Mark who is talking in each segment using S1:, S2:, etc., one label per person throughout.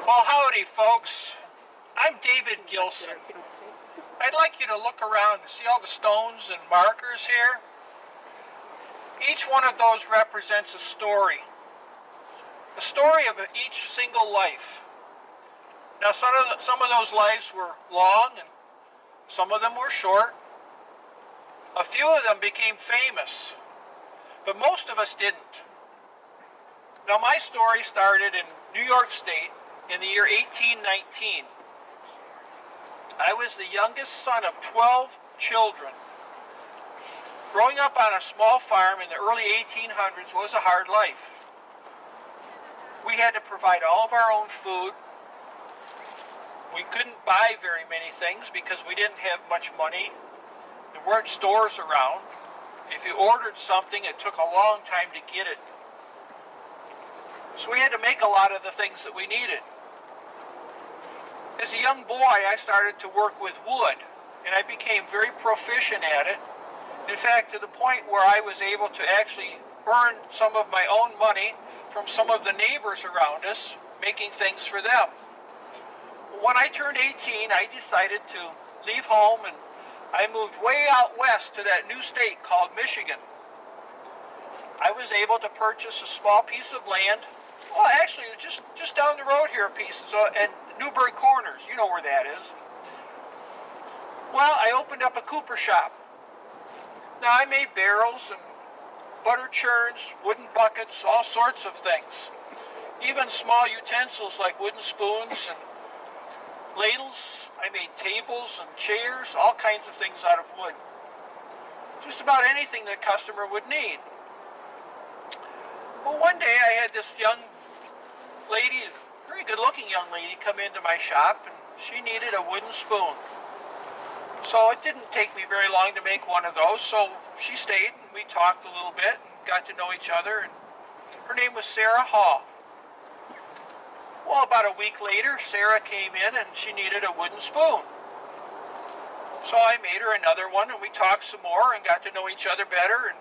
S1: Well, howdy, folks. I'm David Gilson. I'd like you to look around and see all the stones and markers here. Each one of those represents a story of each single life. Now, some of those lives were long and some of them were short. A few of them became famous, but most of us didn't. Now, my story started in New York State in the year 1819. I was the youngest son of 12 children. Growing up on a small farm in the early 1800s was a hard life. We had to provide all of our own food. We couldn't buy very many things because we didn't have much money. There weren't stores around. If you ordered something, it took a long time to get it. So we had to make a lot of the things that we needed. As a young boy, I started to work with wood, and I became very proficient at it. In fact, to the point where I was able to actually earn some of my own money from some of the neighbors around us, making things for them. When I turned 18, I decided to leave home, and I moved way out west to that new state called Michigan. I was able to purchase a small piece of land. Well, actually, just down the road here a piece, and Newbury Corners, you know where that is. Well, I opened up a cooper shop. Now, I made barrels and butter churns, wooden buckets, all sorts of things. Even small utensils like wooden spoons and ladles. I made tables and chairs, all kinds of things out of wood. Just about anything that a customer would need. Well, one day I had this young lady, very good-looking young lady, come into my shop, and she needed a wooden spoon. So it didn't take me very long to make one of those, so she stayed, and we talked a little bit, and got to know each other, and her name was Sarah Hall. Well, about a week later, Sarah came in, and she needed a wooden spoon. So I made her another one, and we talked some more, and got to know each other better, and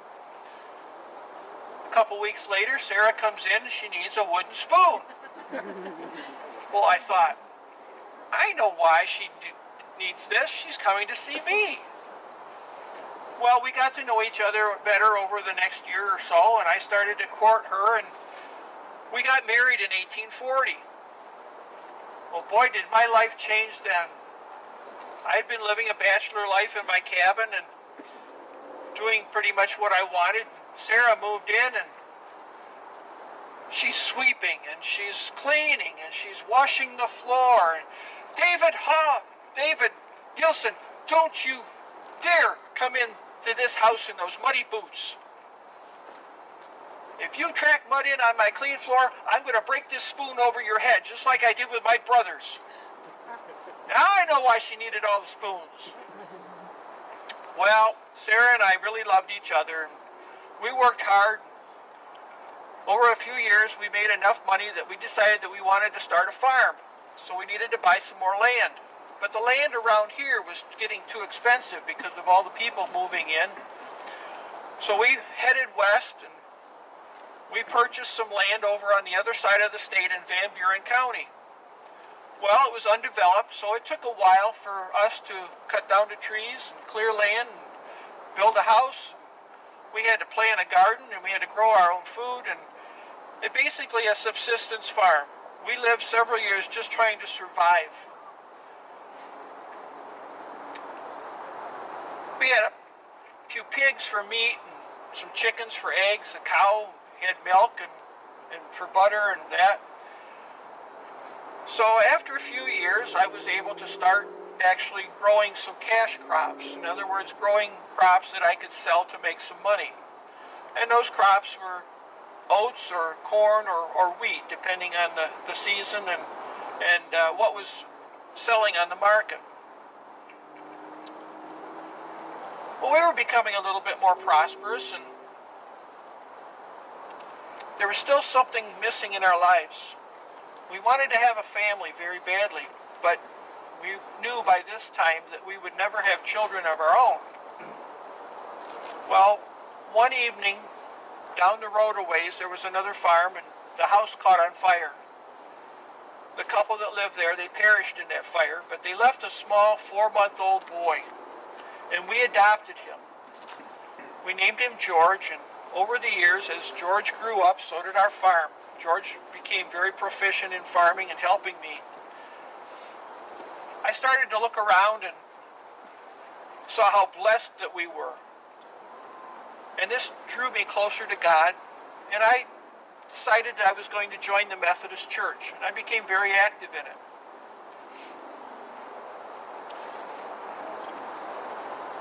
S1: a couple weeks later, Sarah comes in and she needs a wooden spoon. Well, I thought, I know why she needs this. She's coming to see me. Well, we got to know each other better over the next year or so, and I started to court her, and we got married in 1840. Well, boy, did my life change then. I'd been living a bachelor life in my cabin and doing pretty much what I wanted. Sarah moved in, and she's sweeping, and she's cleaning, and she's washing the floor. And David Gilson, don't you dare come into this house in those muddy boots. If you track mud in on my clean floor, I'm going to break this spoon over your head, just like I did with my brothers. Now I know why she needed all the spoons. Well, Sarah and I really loved each other. We worked hard. Over a few years, we made enough money that we decided that we wanted to start a farm. So we needed to buy some more land. But the land around here was getting too expensive because of all the people moving in. So we headed west, and we purchased some land over on the other side of the state in Van Buren County. Well, it was undeveloped, so it took a while for us to cut down the trees and clear land and build a house. We had to plant a garden, and we had to grow our own food, and it basically a subsistence farm. We lived several years just trying to survive. We had a few pigs for meat, and some chickens for eggs. A cow had milk and for butter and that. So after a few years, I was able to start actually growing some cash crops. In other words, growing crops that I could sell to make some money. And those crops were oats or corn or wheat, depending on the season and what was selling on the market. Well, we were becoming a little bit more prosperous, and there was still something missing in our lives. We wanted to have a family very badly, but we knew by this time that we would never have children of our own. Well, one evening, down the road a ways, there was another farm, and the house caught on fire. the couple that lived there, they perished in that fire, but they left a small 4-month-old boy, and we adopted him. We named him George, and over the years, as George grew up, so did our farm. George became very proficient in farming and helping me. I started to look around and saw how blessed that we were. And this drew me closer to God, and I decided that I was going to join the Methodist Church, and I became very active in it.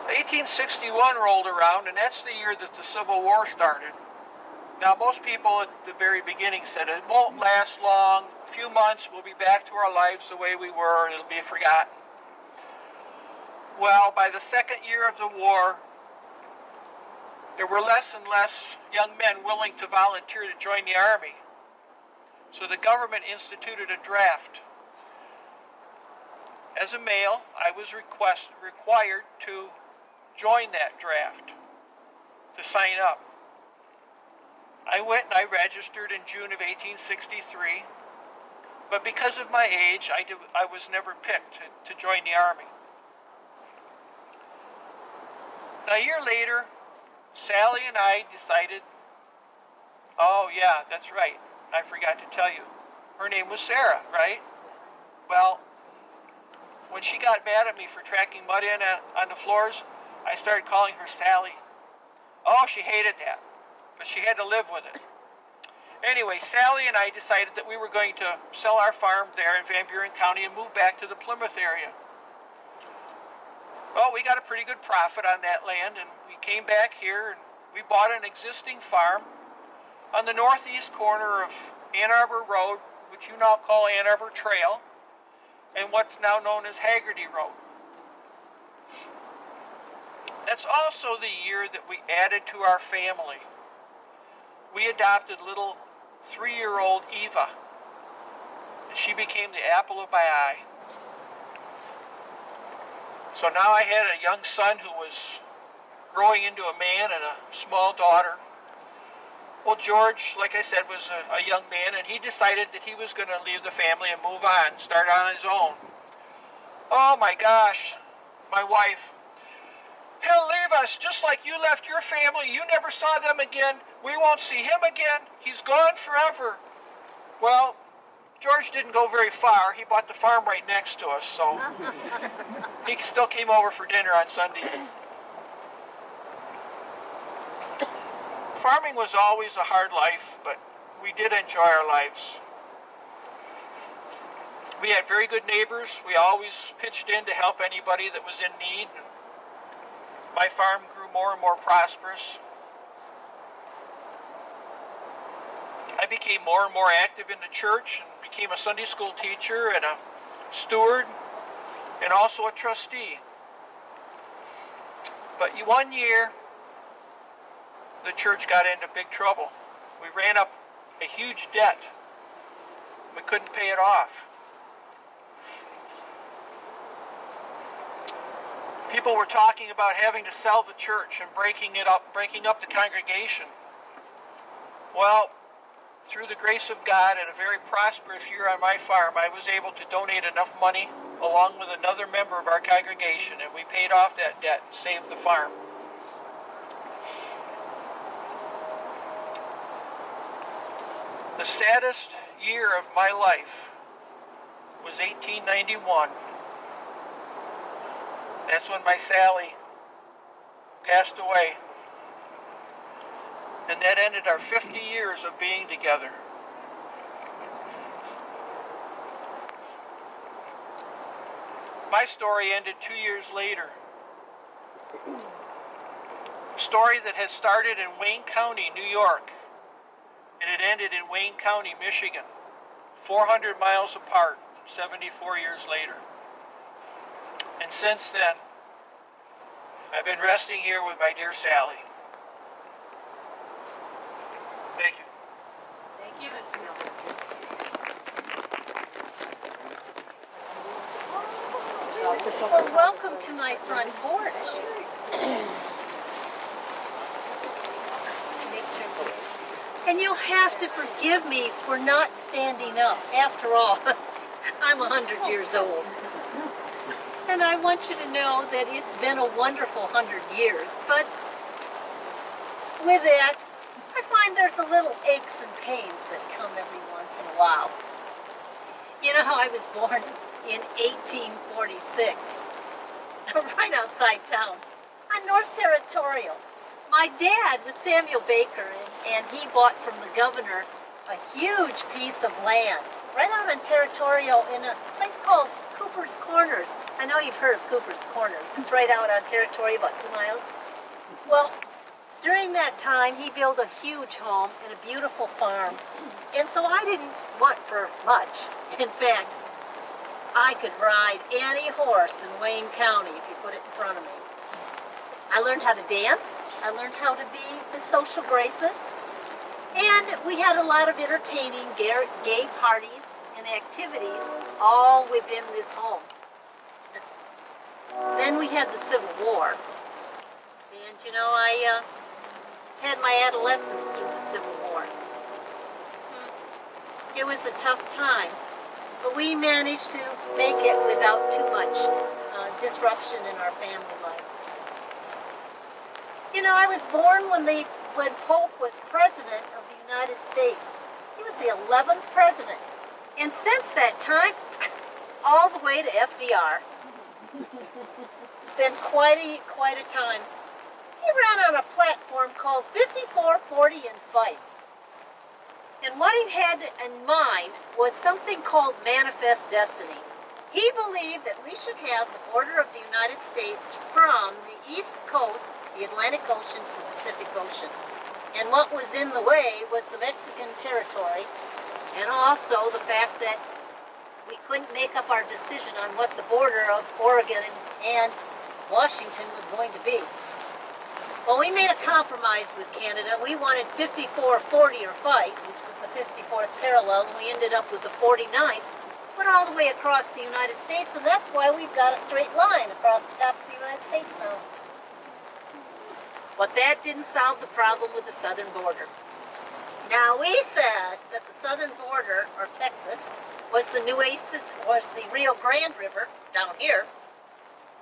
S1: The 1861 rolled around, and that's the year that the Civil War started. Now, most people at the very beginning said it won't last long. A few months, we'll be back to our lives the way we were, and it'll be forgotten. Well, by the second year of the war, there were less and less young men willing to volunteer to join the Army. So the government instituted a draft. As a male, I was required to join that draft, to sign up. I went and I registered in June of 1863, but because of my age, I was never picked to join the Army. Now, a year later, Sally and I decided, oh yeah, that's right, I forgot to tell you. Her name was Sarah, right? Well, when she got mad at me for tracking mud in on the floors, I started calling her Sally. Oh, she hated that, but she had to live with it. Anyway, Sally and I decided that we were going to sell our farm there in Van Buren County and move back to the Plymouth area. Well, we got a pretty good profit on that land, and we came back here and we bought an existing farm on the northeast corner of Ann Arbor Road, which you now call Ann Arbor Trail, and what's now known as Haggerty Road. That's also the year that we added to our family. We adopted little 3-year-old Eva, and she became the apple of my eye. So now I had a young son who was growing into a man and a small daughter. Well, George, like I said, was a young man, and he decided that he was going to leave the family and move on, start on his own. Oh my gosh, my wife. He'll leave us just like you left your family. You never saw them again. We won't see him again. He's gone forever. Well, George didn't go very far. He bought the farm right next to us, so he still came over for dinner on Sundays. Farming was always a hard life, but we did enjoy our lives. We had very good neighbors. We always pitched in to help anybody that was in need. My farm grew more and more prosperous. I became more and more active in the church and became a Sunday school teacher and a steward and also a trustee. But one year, the church got into big trouble. We ran up a huge debt. We couldn't pay it off. People were talking about having to sell the church and breaking up the congregation. Well, through the grace of God and a very prosperous year on my farm, I was able to donate enough money along with another member of our congregation, and we paid off that debt and saved the farm. The saddest year of my life was 1891. That's when my Sally passed away. And that ended our 50 years of being together. My story ended 2 years later. A story that had started in Wayne County, New York, and it ended in Wayne County, Michigan, 400 miles apart, 74 years later. And since then, I've been resting here with my dear Sally. Thank you.
S2: Thank you, Mr. Miller. Well, welcome to my front porch. Make sure. And you'll have to forgive me for not standing up. After all, I'm 100 years old. And I want you to know that it's been a wonderful 100 years. But with that, I find there's a little aches and pains that come every once in a while. You know how I was born in 1846, right outside town, on North Territorial. My dad was Samuel Baker, and he bought from the governor a huge piece of land right out on Territorial in a place called Cooper's Corners. I know you've heard of Cooper's Corners. It's right out on Territorial, about 2 miles. Well, during that time, he built a huge home and a beautiful farm. And so I didn't want for much. In fact, I could ride any horse in Wayne County if you put it in front of me. I learned how to dance. I learned how to be the social graces. And we had a lot of entertaining gay parties and activities all within this home. Then we had the Civil War. And you know, I had my adolescence through the Civil War. It was a tough time, but we managed to make it without too much disruption in our family life. You know, I was born when Pope was president of the United States. He was the 11th president. And since that time, all the way to FDR. It's been quite a time. He ran on a platform called 54, 40, and Fight. And what he had in mind was something called Manifest Destiny. He believed that we should have the border of the United States from the East Coast, the Atlantic Ocean, to the Pacific Ocean. And what was in the way was the Mexican territory, and also the fact that we couldn't make up our decision on what the border of Oregon and Washington was going to be. Well, we made a compromise with Canada. We wanted 54, 40, or Fight, which was the 54th parallel, and we ended up with the 49th, went all the way across the United States, and that's why we've got a straight line across the top of the United States now. But that didn't solve the problem with the southern border. Now, we said that the southern border, or Texas, was the Rio Grande River down here,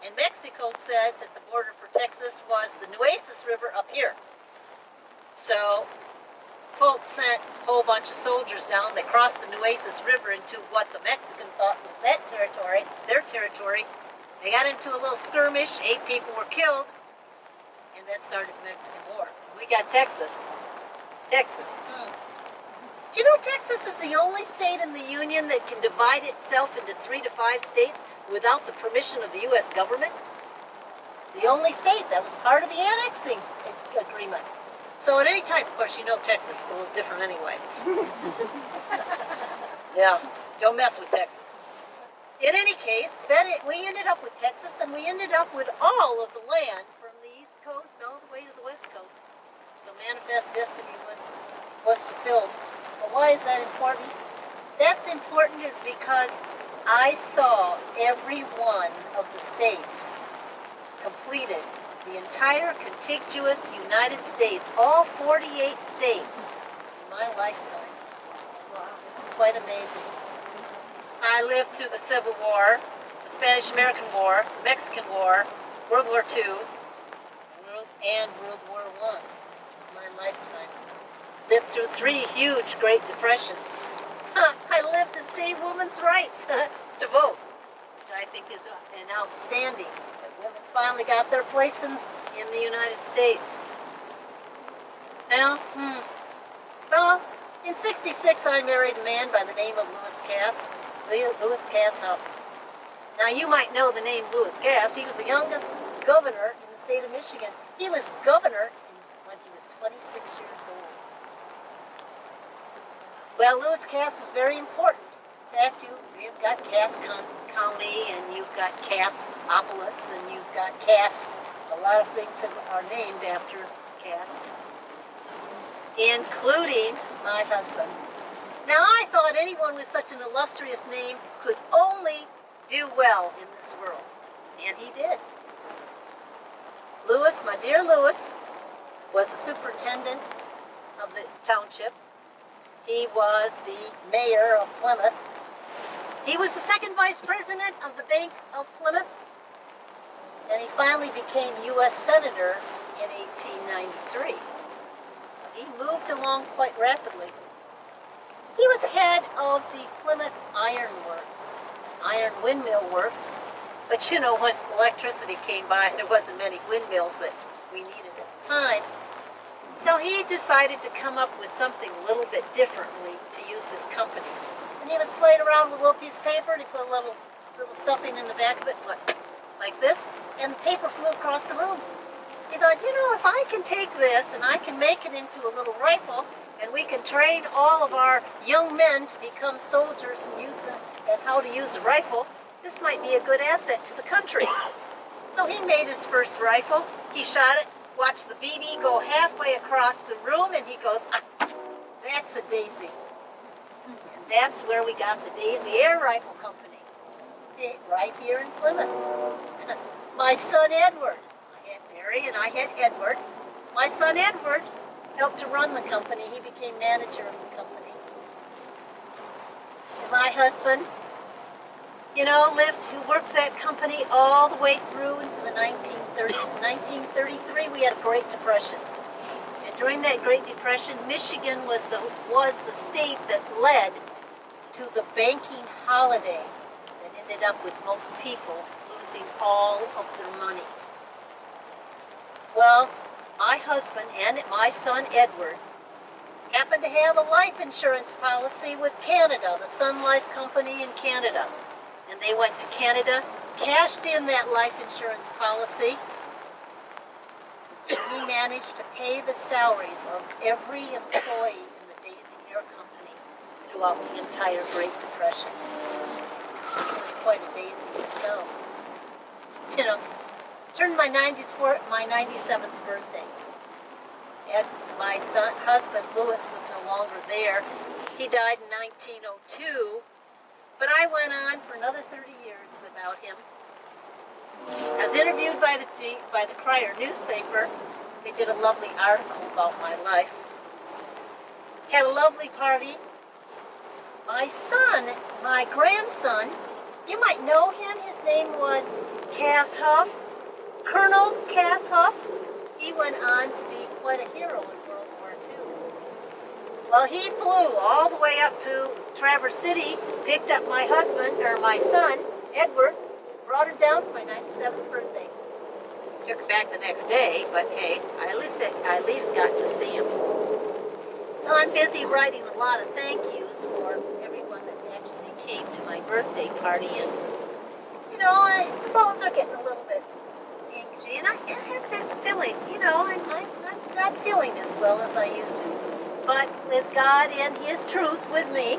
S2: and Mexico said that the border for Texas was the Nueces River up here. So Pope sent a whole bunch of soldiers down. They crossed the Nueces River into what the Mexicans thought was their territory. They got into a little skirmish. 8 people were killed, and that started the Mexican War. We got Texas. Do you know Texas is the only state in the Union that can divide itself into 3 to 5 states without the permission of the U.S. government? It's the only state that was part of the annexing agreement. So at any time, of course, you know Texas is a little different anyway. Yeah, don't mess with Texas. In any case, we ended up with Texas, and we ended up with all of the land from the East Coast all the way to the West Coast. So Manifest Destiny was fulfilled. But why is that important? That's important is because I saw every one of the states completed, the entire contiguous United States, all 48 states, in my lifetime. Wow, it's quite amazing. I lived through the Civil War, the Spanish-American War, the Mexican War, World War II, and World War I in my lifetime. Lived through 3 huge Great Depressions. I lived to see women's rights to vote, which I think is an outstanding. That women finally got their place in the United States. Well, in '66 I married a man by the name of Lewis Cass. Lewis Cass. Now you might know the name Lewis Cass. He was the youngest governor in the state of Michigan. He was governor when he was 26 years old. Well, Lewis Cass was very important. In fact, you've got Cass County, and you've got Cassopolis, and you've got Cass. A lot of things that are named after Cass, including my husband. Now, I thought anyone with such an illustrious name could only do well in this world, and he did. Lewis, my dear Lewis, was the superintendent of the township. He was the mayor of Plymouth. He was the second vice president of the Bank of Plymouth, and he finally became U.S. Senator in 1893. So he moved along quite rapidly. He was head of the Plymouth Iron Works, iron windmill works. But you know, when electricity came by, there wasn't many windmills that we needed at the time. So he decided to come up with something a little bit differently to use his company. And he was playing around with a little piece of paper, and he put a little stuffing in the back of it, like this, and the paper flew across the room. He thought, you know, if I can take this and I can make it into a little rifle, and we can train all of our young men to become soldiers and use them and how to use a rifle, this might be a good asset to the country. So he made his first rifle. He shot it, watched the BB go halfway across the room, and he goes, that's a Daisy. And that's where we got the Daisy Air Rifle Company, right here in Plymouth. My son Edward, I had Mary and I had Edward. My son Edward helped to run the company. He became manager of the company. And my husband, you know, worked that company all the way through into the 1930s. In 1933, we had a Great Depression. And during that Great Depression, Michigan was the state that led to the banking holiday that ended up with most people losing all of their money. Well, my husband and my son Edward happened to have a life insurance policy with Canada, the Sun Life Company in Canada. And they went to Canada, cashed in that life insurance policy. He managed to pay the salaries of every employee in the Daisy Air Company throughout the entire Great Depression. He was quite a daisy himself. You know, turned my 97th birthday. And my husband Louis was no longer there. He died in 1902. But I went on for another 30 years without him. I was interviewed by the Crier newspaper. They did a lovely article about my life. Had a lovely party. My grandson, you might know him. His name was Cass Huff, Colonel Cass Huff. He went on to be quite a hero in World War II. Well, he flew all the way up to Traverse City, picked up my son, Edward, brought him down for my 97th birthday. Took him back the next day, but hey, I at least got to see him. So I'm busy writing a lot of thank yous for everyone that actually came to my birthday party, and you know, the bones are getting a little bit angry, and I have that feeling, you know, I'm not feeling as well as I used to. But with God and His truth with me,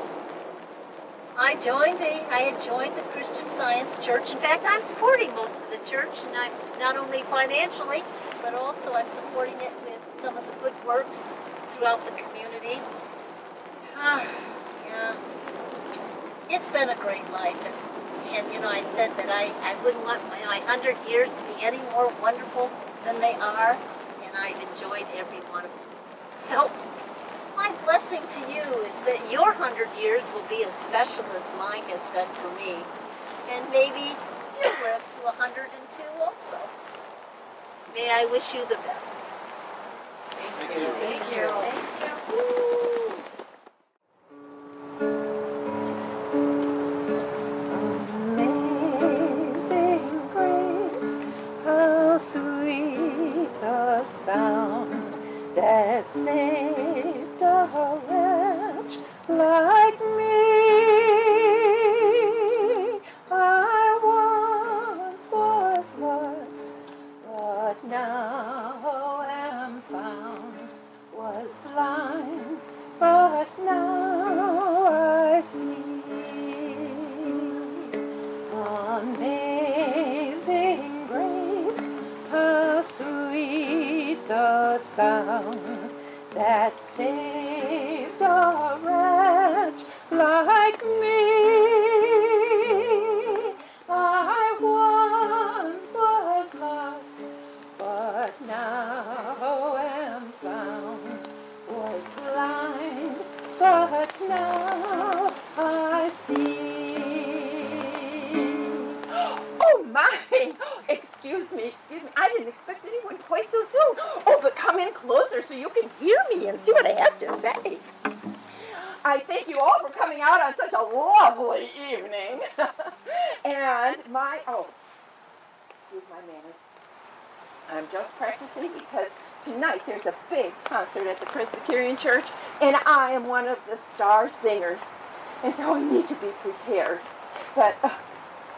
S2: I had joined the Christian Science Church. In fact, I'm supporting most of the church, and I'm not only financially, but also I'm supporting it with some of the good works throughout the community. Yeah, it's been a great life, and you know, I said that I wouldn't want my 100 years to be any more wonderful than they are, and I've enjoyed every one of them. So, my blessing to you is that your 100 years will be as special as mine has been for me. And maybe you'll live to 102 also. May I wish you the best. Thank you. Thank you. Thank you. Amazing grace, how sweet the sound that saved a wretch like me. I once was lost, but now am found. Was blind, but now I see. Amazing grace, how sweet the sound that saved a wretch like me. I once was lost, but now am found. Was blind, but now I see.
S3: me. I didn't expect anyone quite so soon. Oh, but come in closer so you can hear me and see what I have to say. I thank you all for coming out on such a lovely evening. And excuse my manners. I'm just practicing because tonight there's a big concert at the Presbyterian Church, and I am one of the star singers. And so I need to be prepared. But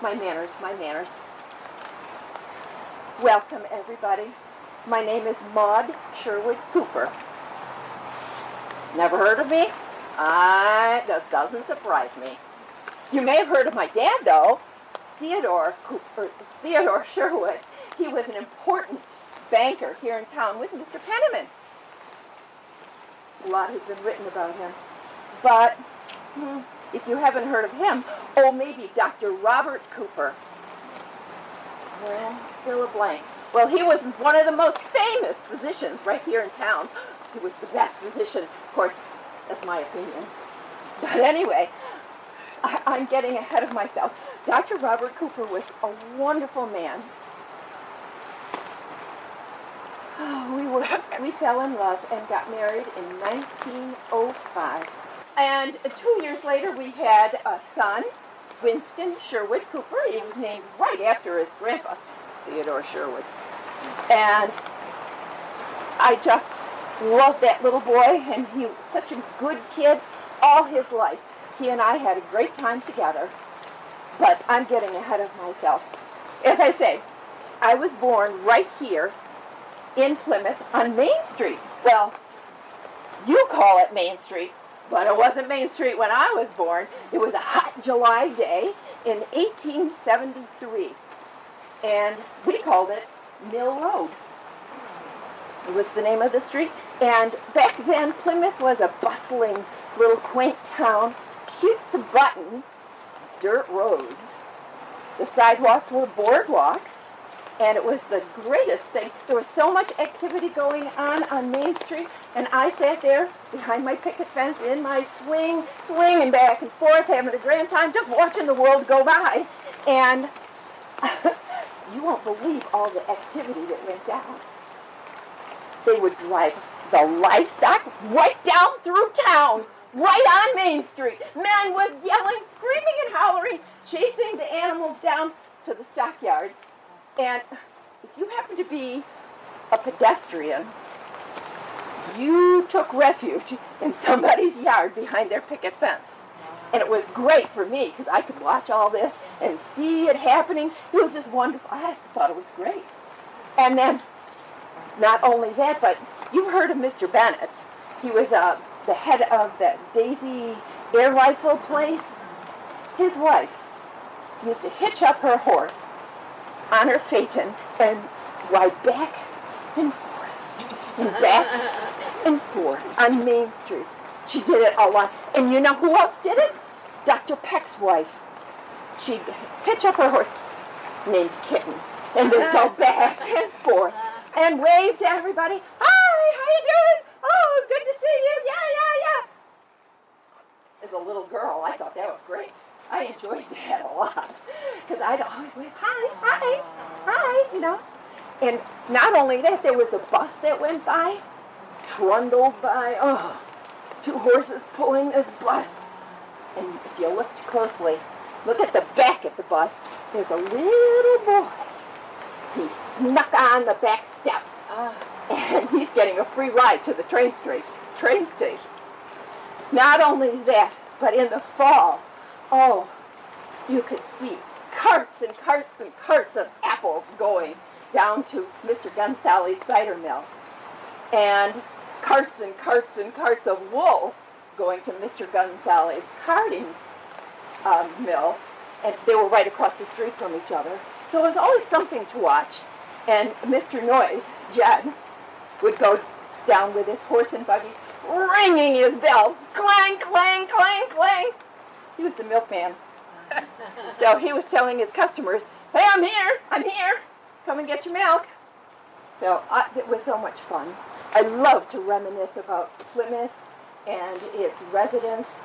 S3: my manners. Welcome, everybody. My name is Maud Sherwood Cooper. Never heard of me? That doesn't surprise me. You may have heard of my dad, though, Theodore Sherwood. He was an important banker here in town with Mr. Penniman. A lot has been written about him. But if you haven't heard of him, maybe Dr. Robert Cooper. Well, still a blank. Well, he was one of the most famous physicians right here in town. He was the best physician. Of course, that's my opinion. But anyway, I'm getting ahead of myself. Dr. Robert Cooper was a wonderful man. We fell in love and got married in 1905. And 2 years later, we had a son, Winston Sherwood Cooper. He was named right after his grandpa, Theodore Sherwood. And I just loved that little boy, and he was such a good kid all his life. He and I had a great time together, but I'm getting ahead of myself. As I say, I was born right here in Plymouth on Main Street. Well, you call it Main Street, but it wasn't Main Street when I was born. It was a hot July day in 1873, and we called it Mill Road. It was the name of the street, and back then Plymouth was a bustling little quaint town, cute to button, dirt roads. The sidewalks were boardwalks, and it was the greatest thing. There was so much activity going on Main Street, and I sat there behind my picket fence in my swinging back and forth, having a grand time, just watching the world go by. And you won't believe all the activity that went down. They would drive the livestock right down through town, right on Main Street. Men was yelling, screaming and hollering, chasing the animals down to the stockyards. And if you happen to be a pedestrian, you took refuge in somebody's yard behind their picket fence. And it was great for me because I could watch all this and see it happening. It was just wonderful. I thought it was great. And then, not only that, but you've heard of Mr. Bennett. He was the head of the Daisy air rifle place. His wife used to hitch up her horse on her phaeton and ride back and forth and back and forth on Main Street. She did it a lot. And you know who else did it? Dr. Peck's wife. She'd hitch up her horse named Kitten, and they'd go back and forth and wave to everybody. Hi, how you doing? Oh, good to see you. Yeah. As a little girl, I thought that was great. I enjoyed that a lot because I'd always wave, hi, you know. And not only that, there was a bus that went by, trundled by, two horses pulling this bus. And if you looked closely, look at the back of the bus, there's a little boy. He snuck on the back steps, and he's getting a free ride to the train station. Not only that, but in the fall, you could see carts and carts and carts of apples going down to Mr. Gunsally's cider mill, and carts and carts and carts of wool going to Mr. Gunsally's carding mill, and they were right across the street from each other. So it was always something to watch. And Mr. Noyes, Jed, would go down with his horse and buggy, ringing his bell, clang, clang, clang, clang. He was the milkman. So he was telling his customers, hey, I'm here, come and get your milk. So it was so much fun. I love to reminisce about Plymouth and its residents.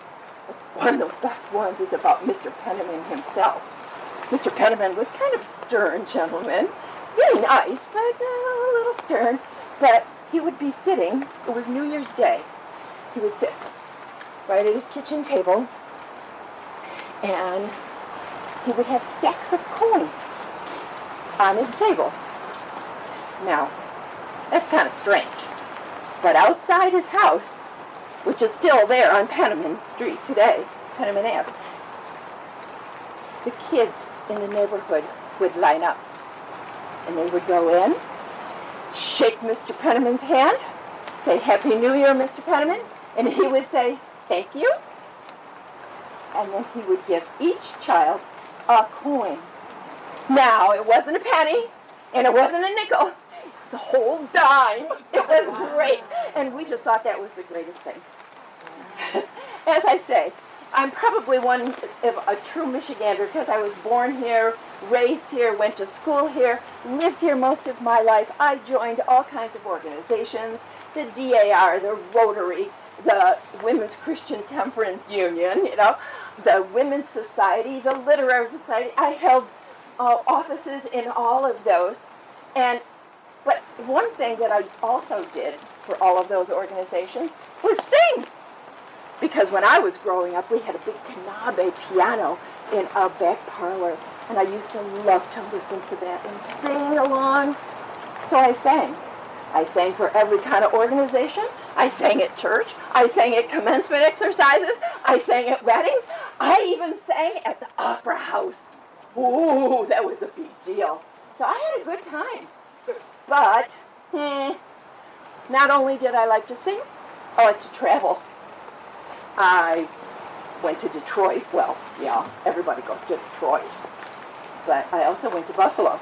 S3: One of the best ones is about Mr. Penniman himself. Mr. Penniman was kind of a stern gentleman, Very nice, but a little stern. But he would be sitting, it was New Year's Day, he would sit right at his kitchen table, and he would have stacks of coins on his table. Now, that's kind of strange. But outside his house, which is still there on Penniman Street today, Penniman Ave, the kids in the neighborhood would line up. And they would go in, shake Mr. Penniman's hand, say, Happy New Year, Mr. Penniman, and he would say, thank you. And then he would give each child a coin. Now, it wasn't a penny, and it wasn't a nickel. It was a whole dime. It was great. And we just thought that was the greatest thing. As I say, I'm probably one of a true Michigander because I was born here, raised here, went to school here, lived here most of my life. I joined all kinds of organizations, the DAR, the Rotary, the Women's Christian Temperance Union, the Women's Society, the Literary Society. I held offices in all of those. But one thing that I also did for all of those organizations was sing. Because when I was growing up, we had a big Knabe piano in our back parlor, and I used to love to listen to that and sing along. So I sang. I sang for every kind of organization. I sang at church. I sang at commencement exercises. I sang at weddings. I even sang at the opera house. Ooh, that was a big deal. So I had a good time. But, not only did I like to sing, I liked to travel. I went to Detroit. Well, yeah, everybody goes to Detroit. But I also went to Buffalo.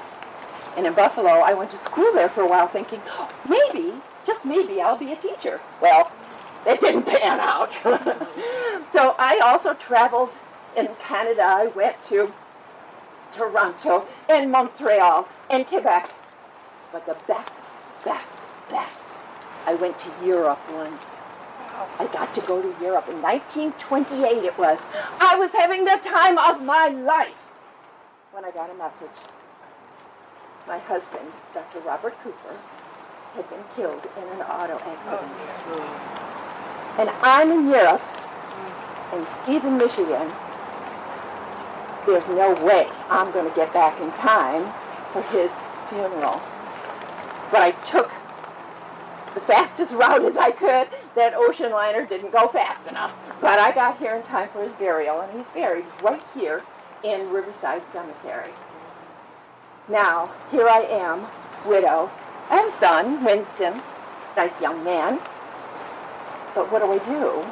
S3: And in Buffalo, I went to school there for a while thinking, maybe, just maybe, I'll be a teacher. Well, that didn't pan out. So I also traveled in Canada. I went to Toronto and Montreal and Quebec. But the best, I went to Europe once. I got to go to Europe in 1928 it was. I was having the time of my life when I got a message. My husband, Dr. Robert Cooper, had been killed in an auto accident. And I'm in Europe, and he's in Michigan. There's no way I'm going to get back in time for his funeral. But I took the fastest route as I could. That ocean liner didn't go fast enough. But I got here in time for his burial, and he's buried right here in Riverside Cemetery. Now, here I am, widow. I have a son, Winston, nice young man. But what do?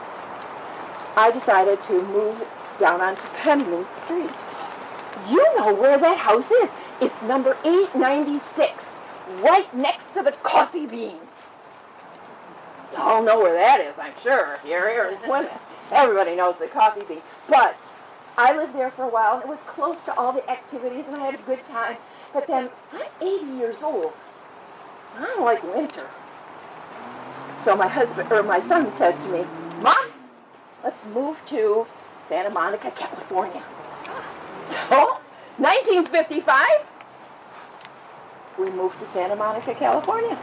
S3: I decided to move down onto Penniman Street. You know where that house is. It's number 896, right next to the Coffee Bean. Y'all know where that is, I'm sure. Here in Plymouth. Everybody knows the Coffee Bean. But I lived there for a while, and it was close to all the activities, and I had a good time. But then, I'm 80 years old. I don't like winter. So my son says to me, Mom, let's move to Santa Monica, California. So, 1955, we moved to Santa Monica, California.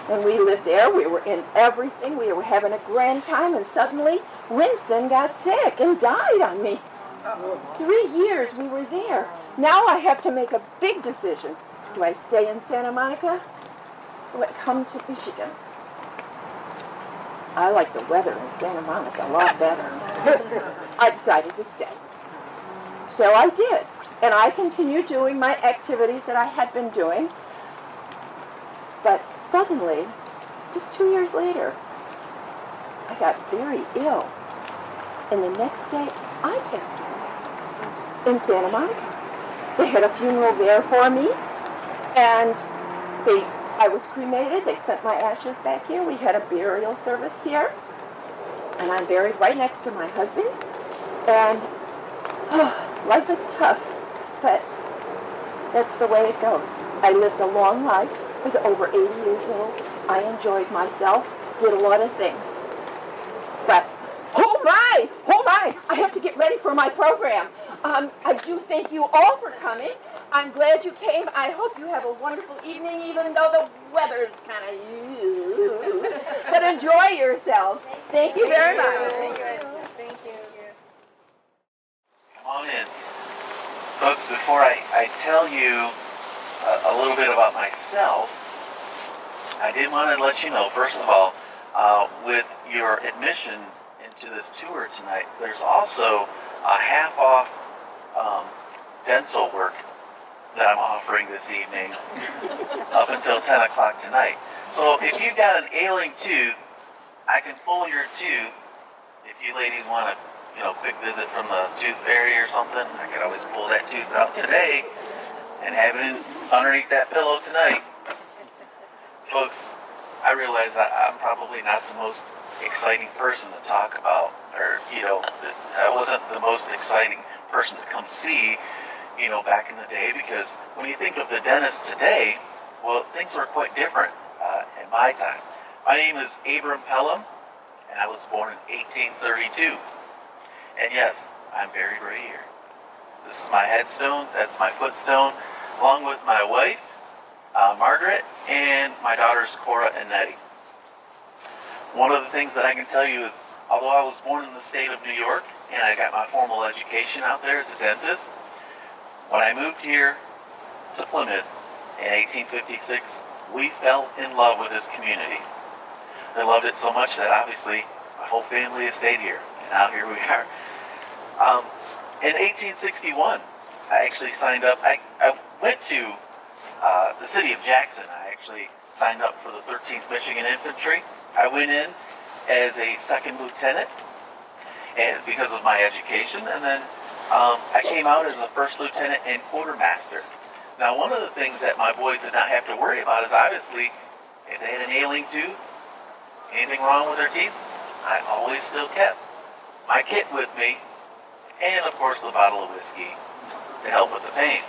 S3: And we lived there. We were in everything. We were having a grand time, and suddenly Winston got sick and died on me. 3 years we were there. Now I have to make a big decision. Do I stay in Santa Monica? Or do I come to Michigan? I like the weather in Santa Monica a lot better. I decided to stay. So I did. And I continued doing my activities that I had been doing. But suddenly, just 2 years later, I got very ill. And the next day, I passed away in Santa Monica. They had a funeral there for me, and I was cremated. They sent my ashes back here. We had a burial service here, and I'm buried right next to my husband. And life is tough, but that's the way it goes. I lived a long life. I was over 80 years old. I enjoyed myself, did a lot of things. But, oh my, I have to get ready for my program. I do thank you all for coming. I'm glad you came. I hope you have a wonderful evening, even though the weather is kind of but enjoy yourselves. Thank you very much.
S2: Thank you.
S4: Come on in. Folks, before I tell you a little bit about myself, I did want to let you know, first of all, with your admission into this tour tonight, there's also a half-off dental work that I'm offering this evening up until 10 o'clock tonight. So if you've got an ailing tooth, I can pull your tooth. If you ladies want a quick visit from the tooth fairy or something, I could always pull that tooth out today and have it underneath that pillow tonight. Folks, I realize I'm probably not the most exciting person to talk about, or, I wasn't the most exciting person to come see, back in the day, because when you think of the dentist today, well, things were quite different in my time. My name is Abram Pelham, and I was born in 1832. And yes, I'm buried right here. This is my headstone, that's my footstone, along with my wife, Margaret, and my daughters, Cora and Nettie. One of the things that I can tell you is, although I was born in the state of New York, and I got my formal education out there as a dentist, when I moved here to Plymouth in 1856, we fell in love with this community. I loved it so much that obviously my whole family has stayed here, and now here we are. In 1861, I actually signed up. I went to the city of Jackson. I actually signed up for the 13th Michigan Infantry. I went in as a second lieutenant, and because of my education, and then I came out as a first lieutenant and quartermaster. Now, one of the things that my boys did not have to worry about is obviously if they had an ailing tooth, anything wrong with their teeth, I always still kept my kit with me, and of course the bottle of whiskey to help with the pain.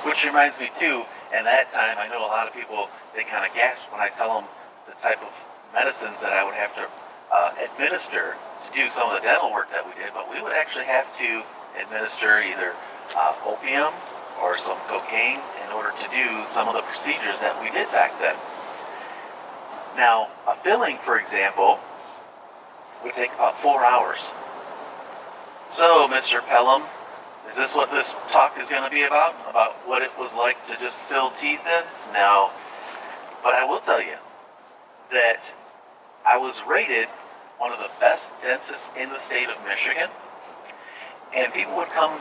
S4: Which reminds me too, in that time, I know a lot of people, they kind of gasp when I tell them the type of medicines that I would have to administer to do some of the dental work that we did, but we would actually have to administer either opium or some cocaine in order to do some of the procedures that we did back then. Now, a filling, for example, would take about 4 hours. So, Mr. Pelham, is this what this talk is going to be about? About what it was like to just fill teeth in? No. But I will tell you that I was rated one of the best dentists in the state of Michigan. And people would come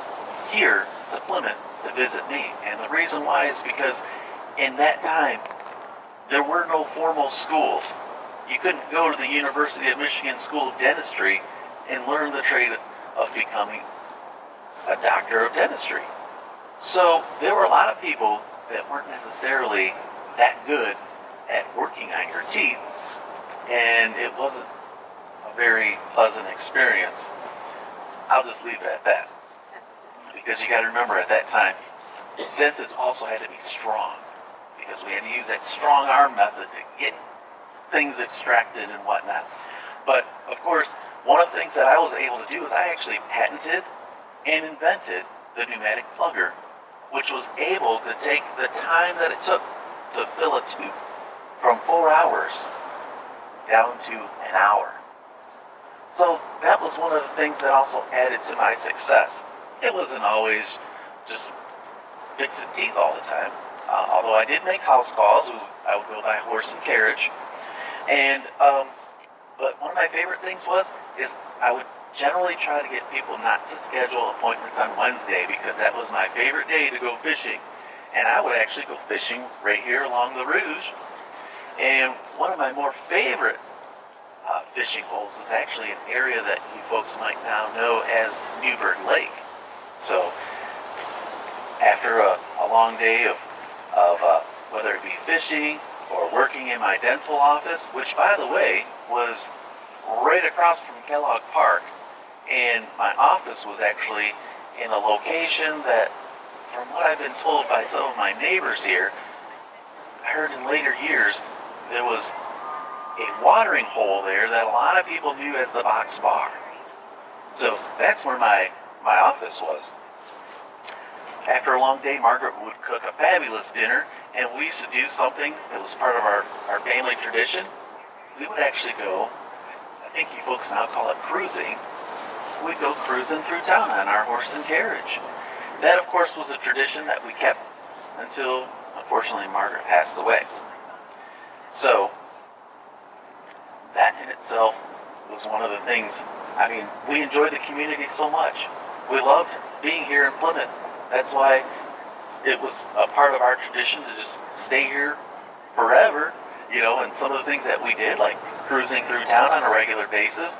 S4: here to Plymouth to visit me. And the reason why is because in that time, there were no formal schools. You couldn't go to the University of Michigan School of Dentistry and learn the trade of becoming a doctor of dentistry. So there were a lot of people that weren't necessarily that good at working on your teeth, and it wasn't a very pleasant experience. I'll just leave it at that. Because you got to remember, at that time, dentists also had to be strong, because we had to use that strong arm method to get things extracted and whatnot. But of course, one of the things that I was able to do is I actually patented and invented the pneumatic plugger, which was able to take the time that it took to fill a tooth from 4 hours down to an hour. So that was one of the things that also added to my success. It wasn't always just fixing teeth all the time. Although I did make house calls, I would go by horse and carriage. And but one of my favorite things is I would generally try to get people not to schedule appointments on Wednesday, because that was my favorite day to go fishing. And I would actually go fishing right here along the Rouge. And one of my more favorite fishing holes is actually an area that you folks might now know as Newburgh Lake. So after a long day of whether it be fishing or working in my dental office, which by the way was right across from Kellogg Park, and my office was actually in a location that, from what I've been told by some of my neighbors here, I heard in later years there was a watering hole there that a lot of people knew as the Box Bar. So that's where my my office was. After a long day, Margaret would cook a fabulous dinner, and we used to do something that was part of our family tradition. We would actually go, I think you folks now call it cruising. We'd go cruising through town on our horse and carriage. That, of course, was a tradition that we kept until, unfortunately, Margaret passed away. So, that in itself was one of the things. I mean, we enjoyed the community so much. We loved being here in Plymouth. That's why it was a part of our tradition to just stay here forever, and some of the things that we did, like cruising through town on a regular basis.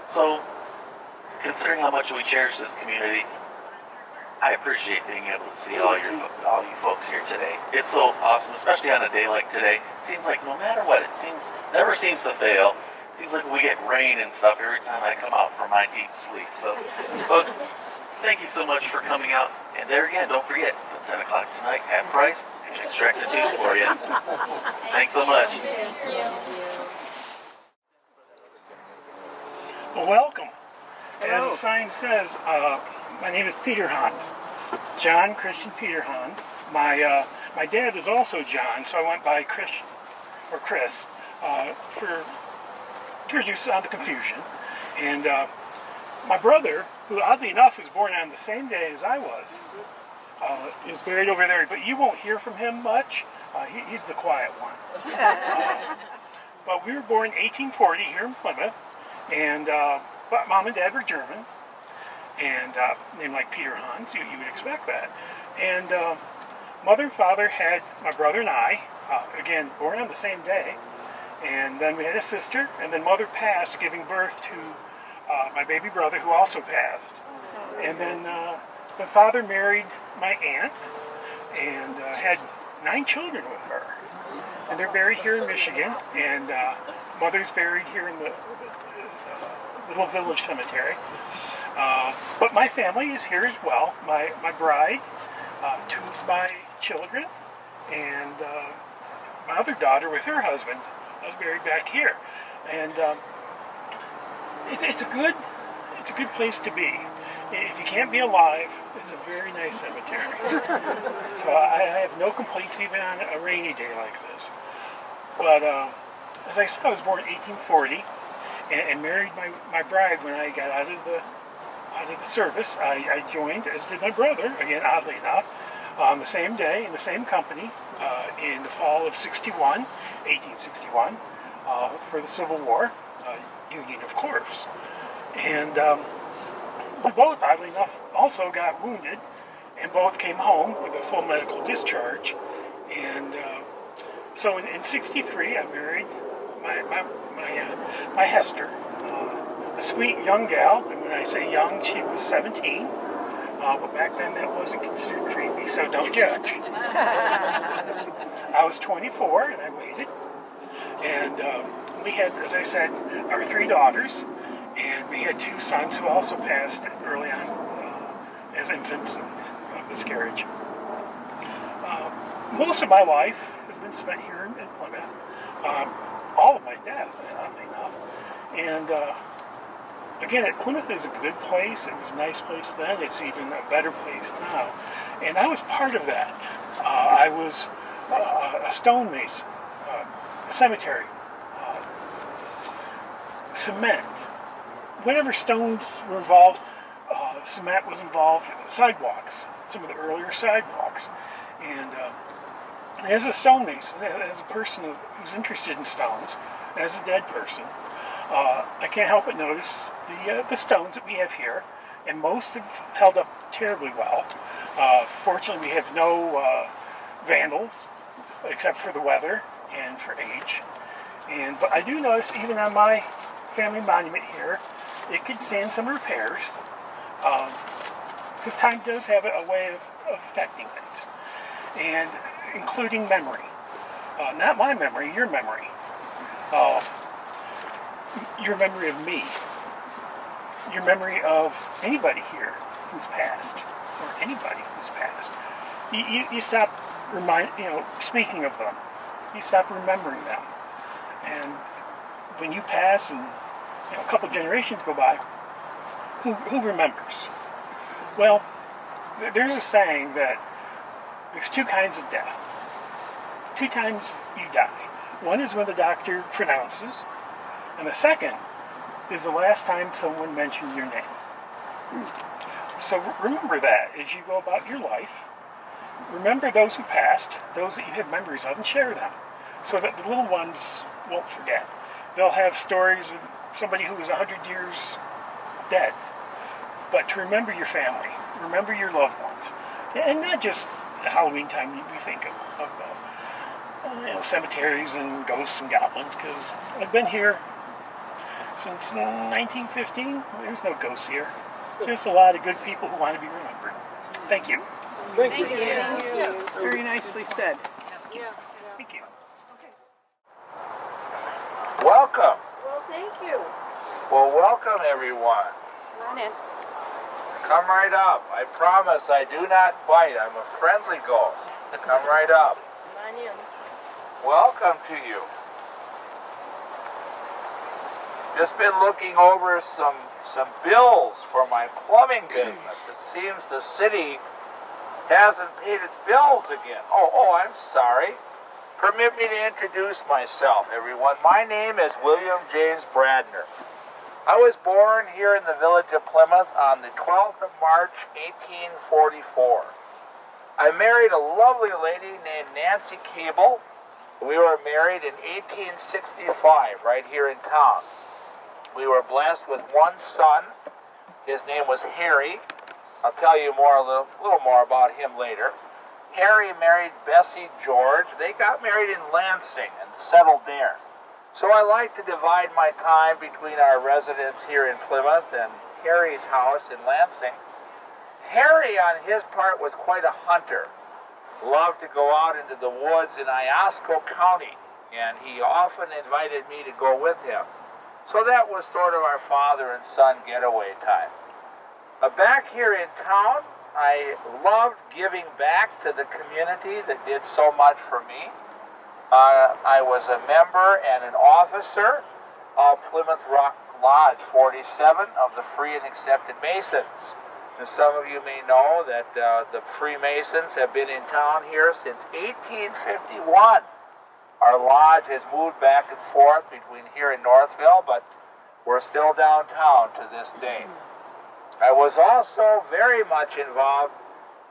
S4: So, considering how much we cherish this community, I appreciate being able to see all you folks here today. It's so awesome, especially on a day like today. It seems like no matter what, never seems to fail. It seems like we get rain and stuff every time I come out from my deep sleep. So, folks, thank you so much for coming out. And there again, don't forget, at 10 o'clock tonight, half price, and extract a tooth for you. Thanks so much.
S5: Well, welcome. As the sign says, my name is Peter Hans, John Christian Peter Hans. My dad is also John, so I went by Chris to reduce the confusion. And my brother, who oddly enough was born on the same day as I was, is buried over there, but you won't hear from him much. He's the quiet one. But we were born in 1840 here in Plymouth, and but Mom and Dad were German, and named like Peter Hans, you would expect that. And Mother and Father had my brother and I, again, born on the same day, and then we had a sister, and then Mother passed, giving birth to my baby brother, who also passed. And then Father married my aunt, and had 9 children with her. And they're buried here in Michigan, and Mother's buried here in the little village cemetery. But my family is here as well. My bride, 2 of my children, and my other daughter with her husband was buried back here. And it's a good place to be. If you can't be alive, it's a very nice cemetery. So I have no complaints even on a rainy day like this. But as I said, I was born in 1840 and married my bride when I got out of the service. I joined, as did my brother, again, oddly enough, on the same day in the same company in the fall of 1861, for the Civil War, Union, of course. And we both, oddly enough, also got wounded, and both came home with a full medical discharge. And so in 63, I married my Hester, a sweet young gal. And when I say young, she was 17. But back then that wasn't considered creepy, so don't judge. I was 24, and I waited. And we had, as I said, our 3 daughters. And we had 2 sons who also passed early on as infants of miscarriage. Most of my life has been spent here in Plymouth. All of my death, oddly enough. And again, Plymouth is a good place. It was a nice place then. It's even a better place now. And I was part of that. I was a stonemason, a cemetery, cement. Whenever stones were involved, cement was involved, sidewalks, some of the earlier sidewalks. And as a stonemason, as a person who's interested in stones, as a dead person, I can't help but notice the stones that we have here, and most have held up terribly well. Fortunately, we have no vandals, except for the weather and for age. But I do notice, even on my family monument here, it could stand some repairs, because time does have a way of affecting things, and including memory. Not my memory, your memory. Your memory of me. Your memory of anybody here who's passed, or anybody who's passed. You stop speaking of them. You stop remembering them. And when you pass and a couple generations go by, who remembers? Well, there's a saying that there's two kinds of death. Two times you die. One is when the doctor pronounces, and the second is the last time someone mentioned your name. So remember that as you go about your life. Remember those who passed, those that you have memories of, and share them, so that the little ones won't forget. They'll have stories of somebody who was 100 years dead. But to remember your family, remember your loved ones, and not just Halloween time. We think of cemeteries and ghosts and goblins, because I've been here since 1915. There's no ghosts here. Just a lot of good people who want to be remembered. Thank you.
S3: Thank you.
S6: Very nicely said.
S2: Yeah.
S5: Thank you.
S7: Welcome.
S2: Well, thank you.
S7: Well, welcome everyone.
S3: Come on in.
S7: Come right up. I promise I do not bite. I'm a friendly ghost. Come right up.
S2: Come on in.
S7: Welcome to you. Just been looking over some bills for my plumbing business. It seems the city hasn't paid its bills again. Oh, I'm sorry. Permit me to introduce myself, everyone. My name is William James Bradner. I was born here in the village of Plymouth on the 12th of March, 1844. I married a lovely lady named Nancy Cable. We were married in 1865 right here in town. We were blessed with one son. His name was Harry. I'll tell you a little more about him later. Harry married Bessie George. They got married in Lansing and settled there. So I like to divide my time between our residence here in Plymouth and Harry's house in Lansing. Harry, on his part, was quite a hunter. Loved to go out into the woods in Iosco County, and he often invited me to go with him. So that was sort of our father and son getaway time. Back here in town, I loved giving back to the community that did so much for me. I was a member and an officer of Plymouth Rock Lodge 47 of the Free and Accepted Masons. And some of you may know that the Freemasons have been in town here since 1851. Our lodge has moved back and forth between here and Northville, but we're still downtown to this day. I was also very much involved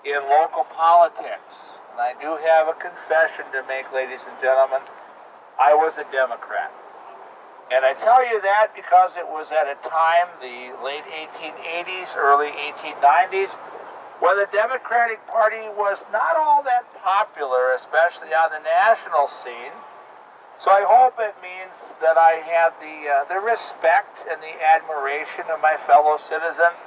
S7: in local politics. And I do have a confession to make, ladies and gentlemen. I was a Democrat. And I tell you that because it was at a time, the late 1880s, early 1890s, when the Democratic Party was not all that popular, especially on the national scene. So I hope it means that I had the respect and the admiration of my fellow citizens,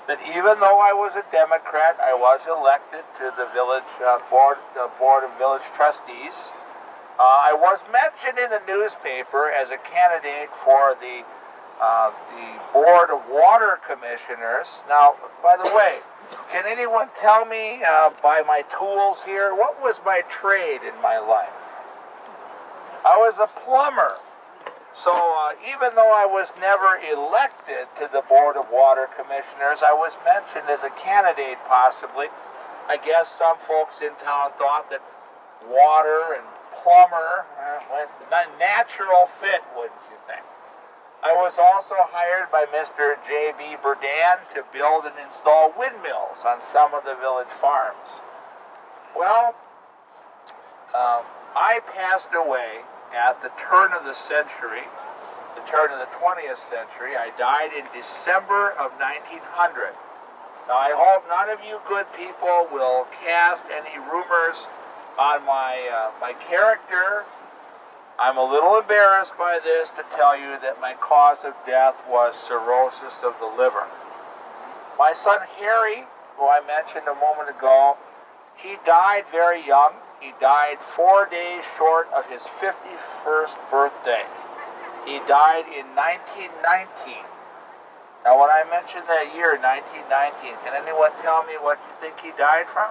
S7: that even though I was a Democrat, I was elected to the village board of village trustees. I was mentioned in the newspaper as a candidate for the Board of Water Commissioners. Now, by the way, can anyone tell me by my tools here, what was my trade in my life? I was a plumber. So even though I was never elected to the Board of Water Commissioners, I was mentioned as a candidate possibly. I guess some folks in town thought that water and plumber, natural fit, wouldn't you think? I was also hired by Mr. J.B. Burdan to build and install windmills on some of the village farms. Well, I passed away at the turn of the century, the turn of the 20th century. I died in December of 1900. Now, I hope none of you good people will cast any rumors on my character. I'm a little embarrassed by this to tell you that my cause of death was cirrhosis of the liver. My son Harry, who I mentioned a moment ago, he died very young. He died 4 days short of his 51st birthday. He died in 1919. Now, when I mentioned that year, 1919, can anyone tell me what you think he died from?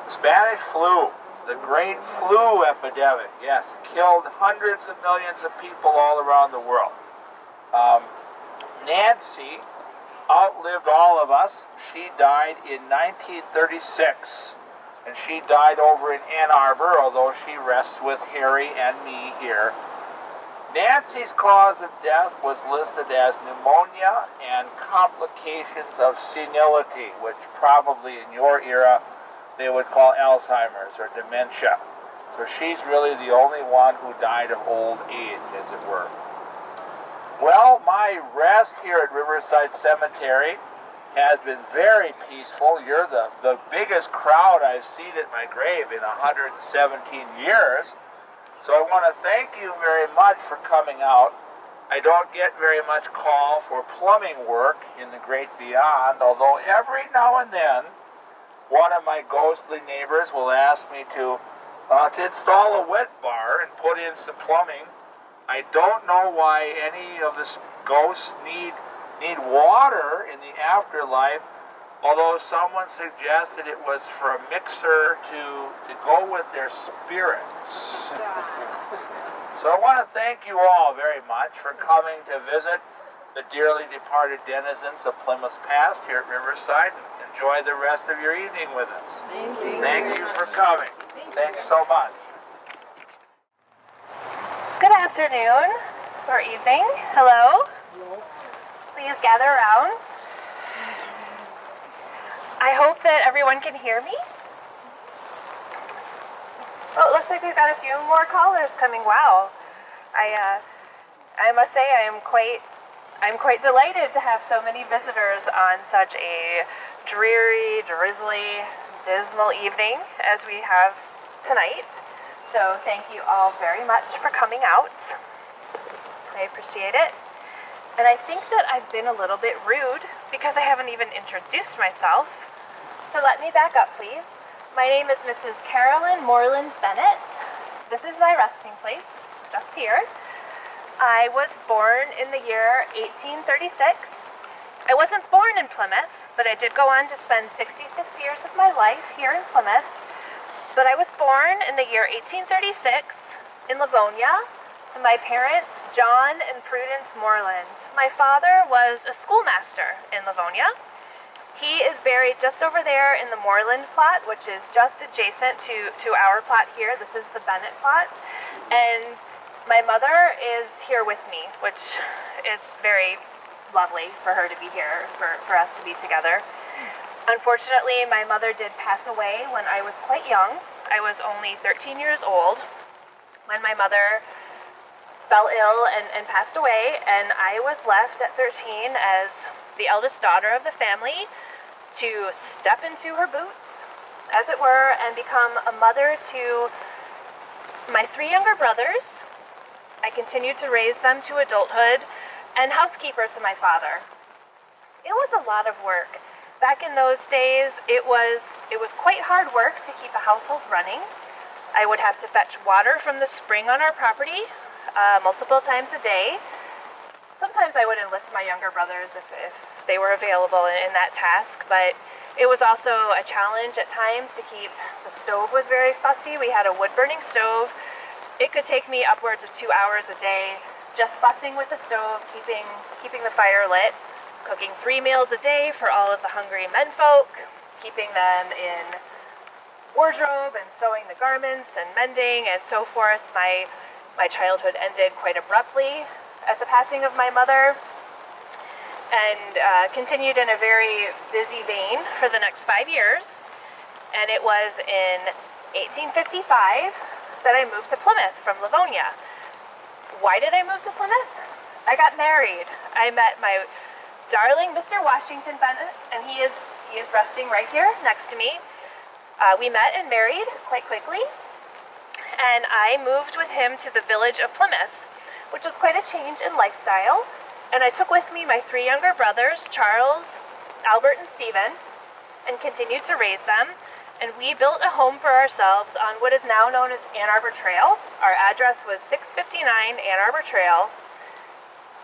S7: The Spanish flu, the great flu epidemic. Yes, it killed hundreds of millions of people all around the world. Nancy outlived all of us. She died in 1936, and she died over in Ann Arbor, although she rests with Harry and me here. Nancy's cause of death was listed as pneumonia and complications of senility, which probably in your era they would call Alzheimer's or dementia. So she's really the only one who died of old age, as it were. Well, my rest here at Riverside Cemetery has been very peaceful. You're the biggest crowd I've seen at my grave in 117 years. So I want to thank you very much for coming out. I don't get very much call for plumbing work in the great beyond, although every now and then one of my ghostly neighbors will ask me to install a wet bar and put in some plumbing. I don't know why any of the ghosts need water in the afterlife, although someone suggested it was for a mixer to go with their spirits. So I want to thank you all very much for coming to visit the dearly departed denizens of Plymouth's past here at Riverside. Enjoy the rest of your evening with us. Thank you for coming. Thanks so much.
S6: Good afternoon or evening. Hello. Please gather around. I hope that everyone can hear me. Oh, it looks like we've got a few more callers coming. Wow. I must say I'm quite delighted to have so many visitors on such a dreary, drizzly, dismal evening as we have tonight. So thank you all very much for coming out. I appreciate it. And I think that I've been a little bit rude because I haven't even introduced myself. So let me back up, please. My name is Mrs. Carolyn Moreland Bennett. This is my resting place, just here. I was born in the year 1836. I wasn't born in Plymouth, but I did go on to spend 66 years of my life here in Plymouth. But I was born in the year 1836 in Livonia to my parents, John and Prudence Moreland. My father was a schoolmaster in Livonia. He is buried just over there in the Moreland plot, which is just adjacent to our plot here. This is the Bennett plot. And my mother is here with me, which is very lovely for her to be here, for us to be together. Unfortunately, my mother did pass away when I was quite young. I was only 13 years old when my mother fell ill and passed away, and I was left at 13 as the eldest daughter of the family to step into her boots, as it were, and become a mother to my three younger brothers. I continued to raise them to adulthood, and housekeeper to my father. It was a lot of work. Back in those days, it was quite hard work to keep a household running. I would have to fetch water from the spring on our property multiple times a day. Sometimes I would enlist my younger brothers if they were available in that task, but it was also a challenge at times to keep. The stove was very fussy. We had a wood-burning stove. It could take me upwards of 2 hours a day just fussing with the stove, keeping the fire lit. Cooking 3 meals a day for all of the hungry menfolk, keeping them in wardrobe and sewing the garments and mending and so forth. My childhood ended quite abruptly at the passing of my mother and continued in a very busy vein for the next 5 years. And it was in 1855 that I moved to Plymouth from Livonia. Why did I move to Plymouth? I got married. I met my darling Mr. Washington Bennett, and he is resting right here next to me. We met and married quite quickly, and I moved with him to the village of Plymouth, which was quite a change in lifestyle. And I took with me my three younger brothers, Charles, Albert, and Stephen, and continued to raise them. And we built a home for ourselves on what is now known as Ann Arbor Trail. Our address was 659 Ann Arbor Trail.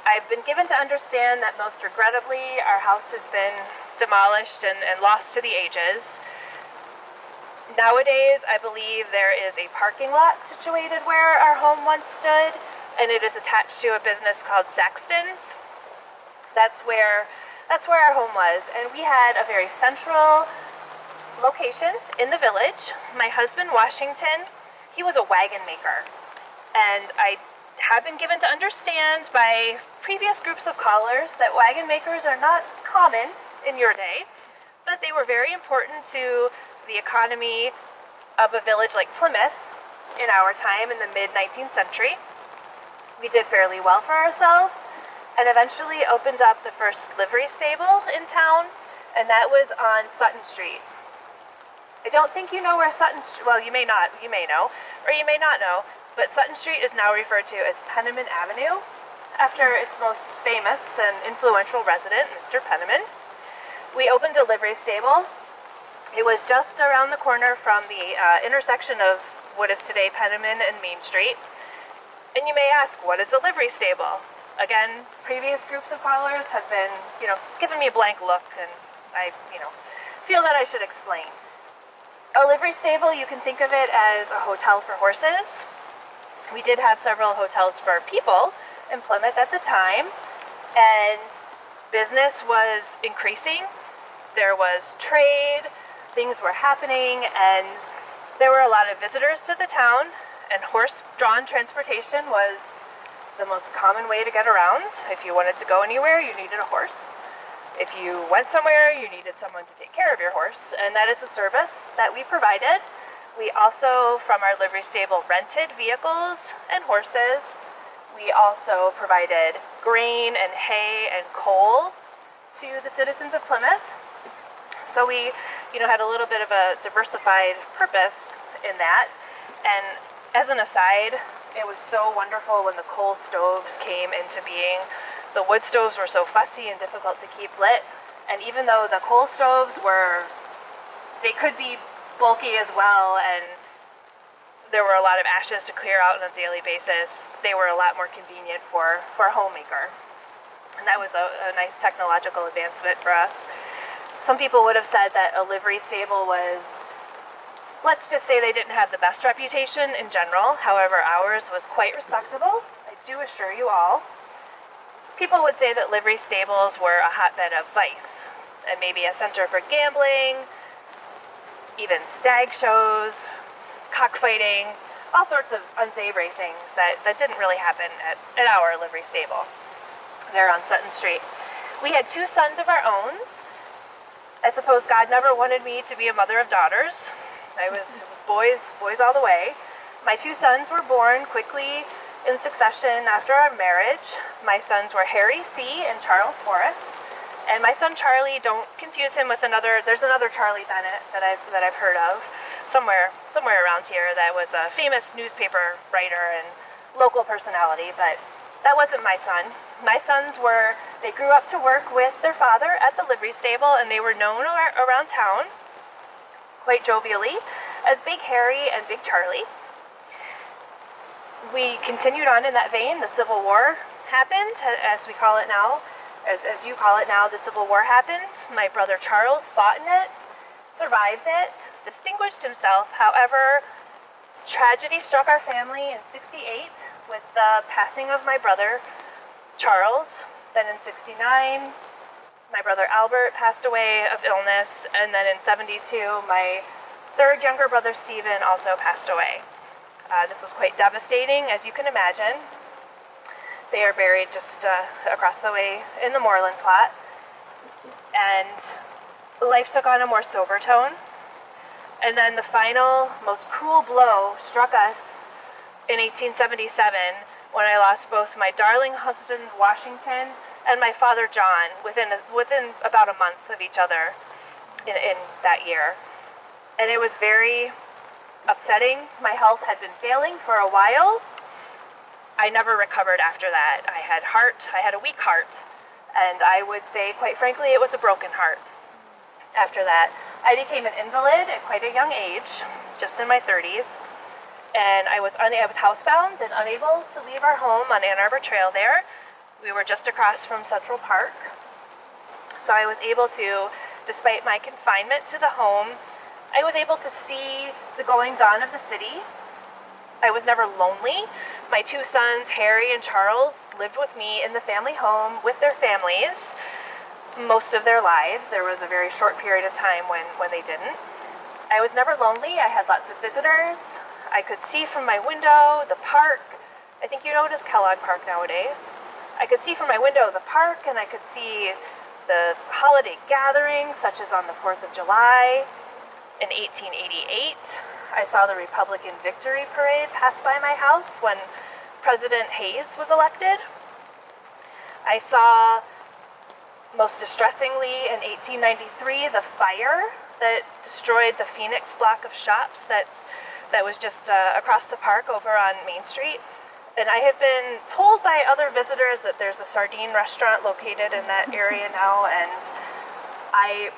S6: I've been given to understand that most regrettably our house has been demolished and lost to the ages. Nowadays, I believe there is a parking lot situated where our home once stood, and it is attached to a business called Saxton's. That's where That's where our home was, and we had a very central location in the village. My husband, Washington, he was a wagon maker, and I have been given to understand by previous groups of callers that wagon makers are not common in your day, but they were very important to the economy of a village like Plymouth in our time in the mid-19th century. We did fairly well for ourselves, and eventually opened up the first livery stable in town, and that was on Sutton Street. I don't think you know where Sutton Street, well, you may not, you may know, or you may not know, but Sutton Street is now referred to as Penniman Avenue, after its most famous and influential resident, Mr. Penniman. We opened a livery stable. It was just around the corner from the intersection of what is today Penniman and Main Street. And you may ask, what is a livery stable? Again, previous groups of callers have been, giving me a blank look, and I, feel that I should explain. A livery stable, you can think of it as a hotel for horses. We did have several hotels for people in Plymouth at the time, and business was increasing. There was trade, things were happening, and there were a lot of visitors to the town, and horse-drawn transportation was the most common way to get around. If you wanted to go anywhere, you needed a horse. If you went somewhere, you needed someone to take care of your horse, and that is the service that we provided. We also, from our livery stable, rented vehicles and horses. We also provided grain and hay and coal to the citizens of Plymouth. So we, had a little bit of a diversified purpose in that. And as an aside, it was so wonderful when the coal stoves came into being. The wood stoves were so fussy and difficult to keep lit. And even though the coal stoves they could be bulky as well, and there were a lot of ashes to clear out on a daily basis, they were a lot more convenient for a homemaker. And that was a nice technological advancement for us. Some people would have said that a livery stable was, let's just say they didn't have the best reputation in general. However, ours was quite respectable, I do assure you all. People would say that livery stables were a hotbed of vice, and maybe a center for gambling, even stag shows, cockfighting, all sorts of unsavory things that didn't really happen at our livery stable there on Sutton Street. We had 2 sons of our own. I suppose God never wanted me to be a mother of daughters. It was boys all the way. My 2 sons were born quickly in succession after our marriage. My sons were Harry C. and Charles Forrest. And my son Charlie, don't confuse him with there's another Charlie Bennett that I've heard of somewhere around here that was a famous newspaper writer and local personality, but that wasn't my son. My sons they grew up to work with their father at the livery stable, and they were known around town quite jovially as Big Harry and Big Charlie. We continued on in that vein. The Civil War happened, as we call it now, as you call it now, the Civil War happened. My brother Charles fought in it, survived it, distinguished himself. However, tragedy struck our family in '68 with the passing of my brother Charles. Then in '69, my brother Albert passed away of illness, and then in '72, my 3rd younger brother Stephen also passed away. This was quite devastating, as you can imagine. They are buried just across the way in the Moreland plot, and life took on a more sober tone. And then the final, most cruel blow struck us in 1877 when I lost both my darling husband Washington and my father John within about a month of each other in that year. And it was very upsetting. My health had been failing for a while. I never recovered after that. I had a weak heart, and I would say, quite frankly, it was a broken heart. After that, I became an invalid at quite a young age, just in my 30s, and I was housebound and unable to leave our home on Ann Arbor Trail there. We were just across from Central Park, so I was able to, despite my confinement to the home, I was able to see the goings-on of the city. I was never lonely. My 2 sons, Harry and Charles, lived with me in the family home with their families. most of their lives. There was a very short period of time when they didn't. I was never lonely. I had lots of visitors. I could see from my window the park. I think you know it as Kellogg Park nowadays. I could see from my window the park, and I could see the holiday gatherings, such as on the 4th of July. In 1888, I saw the Republican Victory Parade pass by my house when President Hayes was elected. I saw, most distressingly, in 1893, the fire that destroyed the Phoenix block of shops that was just across the park over on Main Street. And I have been told by other visitors that there's a sardine restaurant located in that area now, and I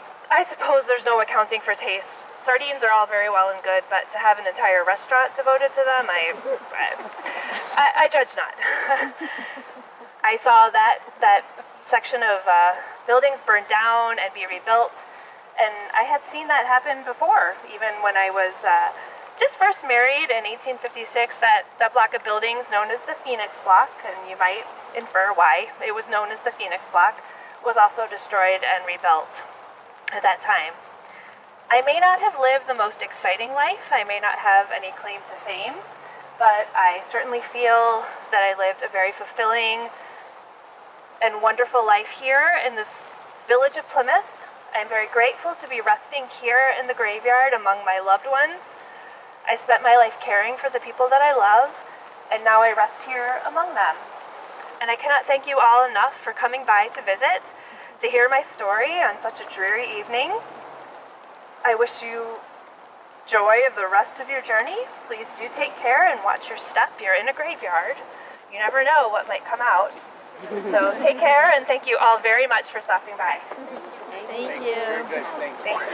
S6: suppose there's no accounting for taste. Sardines are all very well and good, but to have an entire restaurant devoted to them, I judge not. I saw that section of buildings burned down and be rebuilt, and I had seen that happen before, even when I was just first married in 1856. That block of buildings known as the Phoenix block, and you might infer why it was known as the Phoenix block, was also destroyed and rebuilt at that time. I may not have lived the most exciting life, I may not have any claim to fame, but I certainly feel that I lived a very fulfilling and wonderful life here in this village of Plymouth. I'm very grateful to be resting here in the graveyard among my loved ones. I spent my life caring for the people that I love, and now I rest here among them. And I cannot thank you all enough for coming by to visit, to hear my story on such a dreary evening. I wish you joy of the rest of your journey. Please do take care and watch your step. You're in a graveyard. You never know what might come out. So take care, and thank you all very much for stopping by.
S2: Thank you.
S7: Very good. Thanks.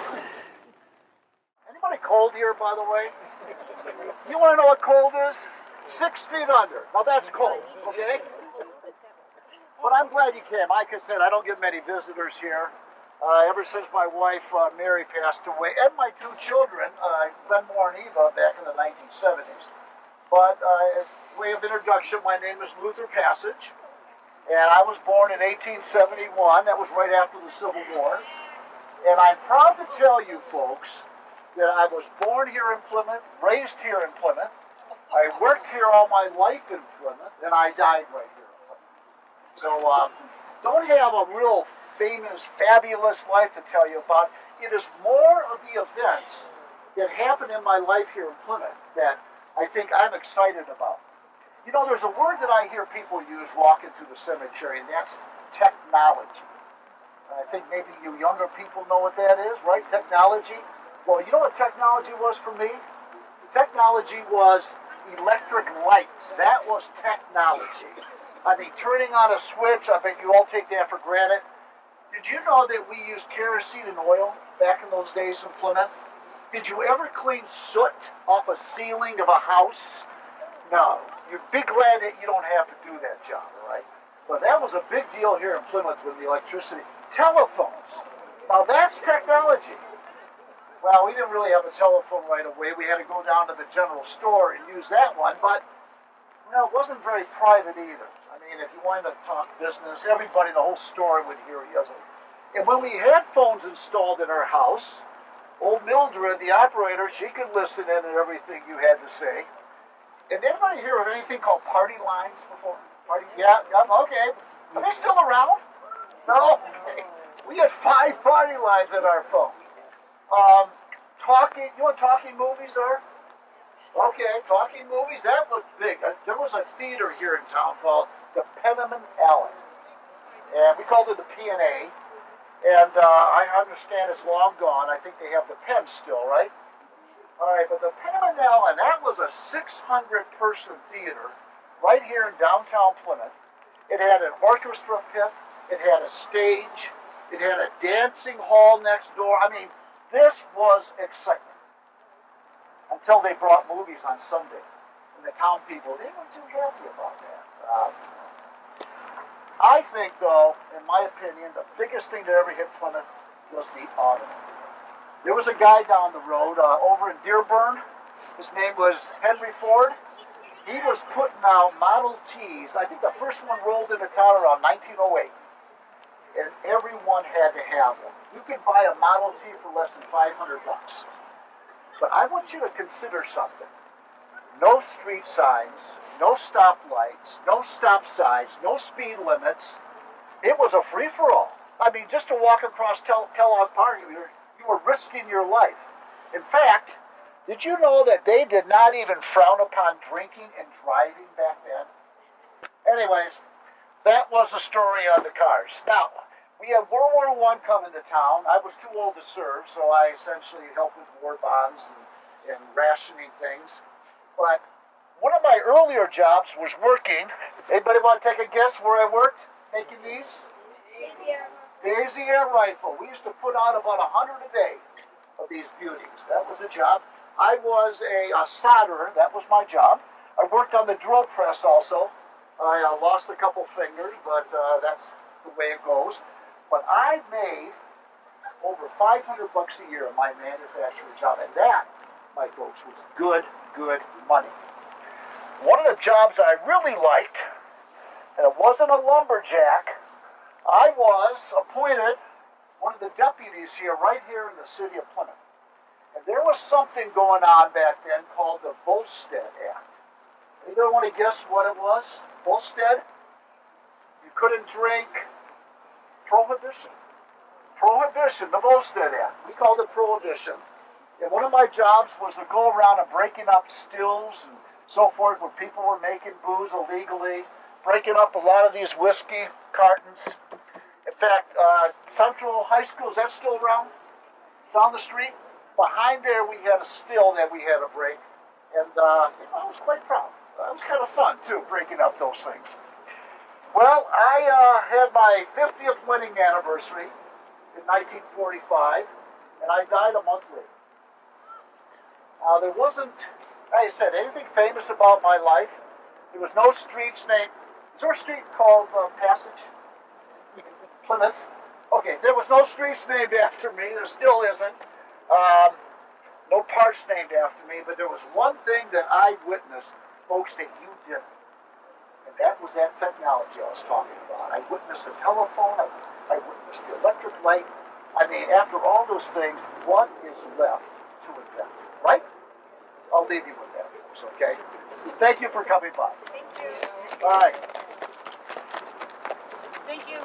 S8: Anybody cold here, by the way? You want to know what cold is? 6 feet under. Now that's cold, okay? But I'm glad you came. Like I said, I don't get many visitors here. Ever since my wife, Mary, passed away, and my 2 children, Glenmore and Eva, back in the 1970s. But as way of introduction, my name is Luther Passage, and I was born in 1871. That was right after the Civil War. And I'm proud to tell you folks that I was born here in Plymouth, raised here in Plymouth. I worked here all my life in Plymouth, and I died right here in Plymouth. So don't have a real famous, fabulous life to tell you about. It is more of the events that happened in my life here in Plymouth that I think I'm excited about. You know, there's a word that I hear people use walking through the cemetery, and that's technology. I think maybe you younger people know what that is, right? Technology. Well, you know what technology was for me? Technology was electric lights. That was technology. I mean, turning on a switch, I bet you all take that for granted. Did you know that we used kerosene and oil back in those days in Plymouth? Did you ever clean soot off a ceiling of a house? No. You're big glad that you don't have to do that job, right? But that was a big deal here in Plymouth with the electricity. Telephones. Now that's technology. Well, we didn't really have a telephone right away. We had to go down to the general store and use that one, but well, it wasn't very private either. I mean, if you wanted to talk business, everybody in the whole store would hear you. And when we had phones installed in our house, old Mildred, the operator, she could listen in on everything you had to say. And anybody hear of anything called party lines before? Yeah, okay. Are they still around? No? Okay. We had 5 party lines in our phone. You know what talking movies are? Okay, talking movies, that was big. There was a theater here in town called the Penniman Alley. And we called it the P&A. And I understand it's long gone. I think they have the Penn still, right? All right, but the Penniman Alley, that was a 600-person theater right here in downtown Plymouth. It had an orchestra pit. It had a stage. It had a dancing hall next door. I mean, this was excitement. Until they brought movies on Sunday. And the town people, they weren't too happy about that. I think, though, in my opinion, the biggest thing that ever hit Plymouth was the auto. There was a guy down the road over in Dearborn. His name was Henry Ford. He was putting out Model Ts. I think the first one rolled into town around 1908. and everyone had to have one. You could buy a Model T for less than 500 bucks. But I want you to consider something. No street signs, no stoplights, no stop signs, no speed limits. It was a free-for-all. I mean, just to walk across Kellogg Park, you were risking your life. In fact, did you know that they did not even frown upon drinking and driving back then? Anyways, that was the story on the cars. Now, we had World War I coming to town. I was too old to serve, so I essentially helped with war bonds and rationing things. But one of my earlier jobs was working. Anybody want to take a guess where I worked making these? Daisy Air Rifle. We used to put out about 100 a day of these beauties. That was the job. I was a solderer. That was my job. I worked on the drill press also. I lost a couple fingers, but that's the way it goes. But I made over 500 bucks a year in my manufacturing job, and that, my folks, was good money. One of the jobs I really liked, and it wasn't a lumberjack, I was appointed one of the deputies here, right here in the city of Plymouth. And there was something going on back then called the Volstead Act. Anybody want to guess what it was? Volstead? You couldn't drink. Prohibition. Prohibition, the Volstead Act. We called it Prohibition. And one of my jobs was to go around and breaking up stills and so forth where people were making booze illegally, breaking up a lot of these whiskey cartons. In fact, Central High School, is that still around? Down the street? Behind there we had a still that we had to break. And I was quite proud. It was kind of fun, too, breaking up those things. Well, I had my 50th wedding anniversary in 1945, and I died a month later. There wasn't, like I said, anything famous about my life. There was no streets named, is there a street called Passage? Plymouth? Okay, there was no streets named after me. There still isn't. No parks named after me, but there was one thing that I witnessed, folks, that you didn't. And that was that technology I was talking about. I witnessed the telephone. I witnessed the electric light. I mean, after all those things, what is left to invent, right? I'll leave you with that, folks, okay? Thank you for coming by.
S2: Thank you.
S8: All right.
S2: Thank you.